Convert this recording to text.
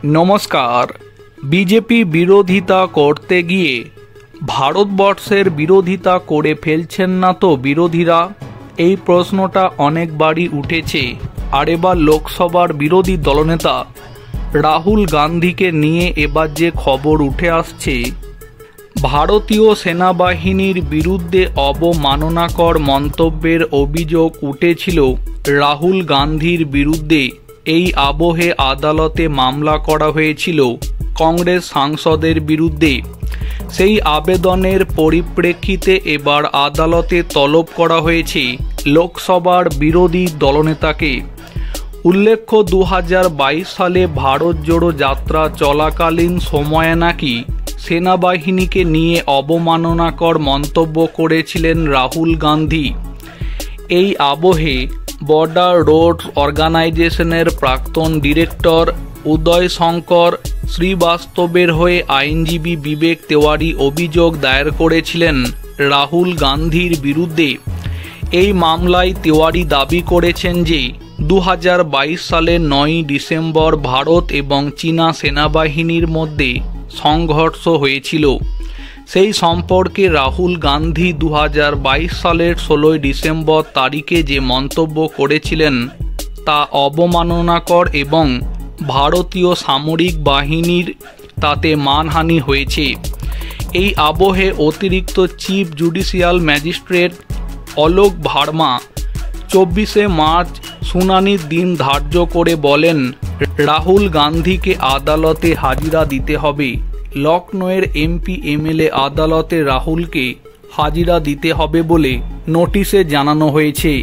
नमस्कार। बीजेपी बिरोधिता करते गिये भारतवर्षेर बिरोधिता करे फेलछेन ना तो बिरोधीरा? এই প্রশ্নটা অনেকবারই উঠেছে। আর এবার লোকসভার বিরোধী দলনেতা রাহুল গান্ধীকে নিয়ে এবার যে খবর উঠে আসছে, ভারতীয় সেনাবাহিনীর বিরুদ্ধে অবমাননাকর মন্তব্যের অভিযোগ উঠেছিল রাহুল গান্ধীর বিরুদ্ধে। এই আবহে আদালতে মামলা করা হয়েছিল কংগ্রেস সাংসদের বিরুদ্ধে। সেই আবেদনের পরিপ্রেক্ষিতে এবার আদালতে তলব করা হয়েছে লোকসভার বিরোধী দলনেতাকে। উল্লেখ্য, 2022 সালে ভারত জোড়ো যাত্রা চলাকালীন সময়ে নাকি সেনাবাহিনীকে নিয়ে অবমাননাকর মন্তব্য করেছিলেন রাহুল গান্ধী। এই আবহে বর্ডার রোড অর্গানাইজেশনের প্রাক্তন ডিরেক্টর উদয় শঙ্কর শ্রীবাস্তবের হয়ে আইনজীবী বিবেক তেওয়ারি অভিযোগ দায়ের করেছিলেন রাহুল গান্ধীর বিরুদ্ধে। এই মামলায় তেওয়ারি দাবি করেছেন যে 2022 সালের 9 ডিসেম্বর ভারত এবং চীনা সেনাবাহিনীর মধ্যে সংঘর্ষ হয়েছিল। সেই সম্পর্কে রাহুল গান্ধী 2022 সালের 16 ডিসেম্বর তারিখে যে মন্তব্য করেছিলেন তা অবমাননাকর এবং ভারতীয় সামরিক বাহিনীর তাতে মানহানি হয়েছে। এই আবহে অতিরিক্ত chief judicial magistrate Alok Verma 24শে মার্চ শুনানির দিন ধার্য করে বলেন, রাহুল গান্ধীকে আদালতে হাজিরা দিতে হবে। লখনৌয়ের এমপি এমএলএ আদালতে রাহুলকে হাজিরা দিতে হবে বলে নোটিশে জানানো হয়েছে।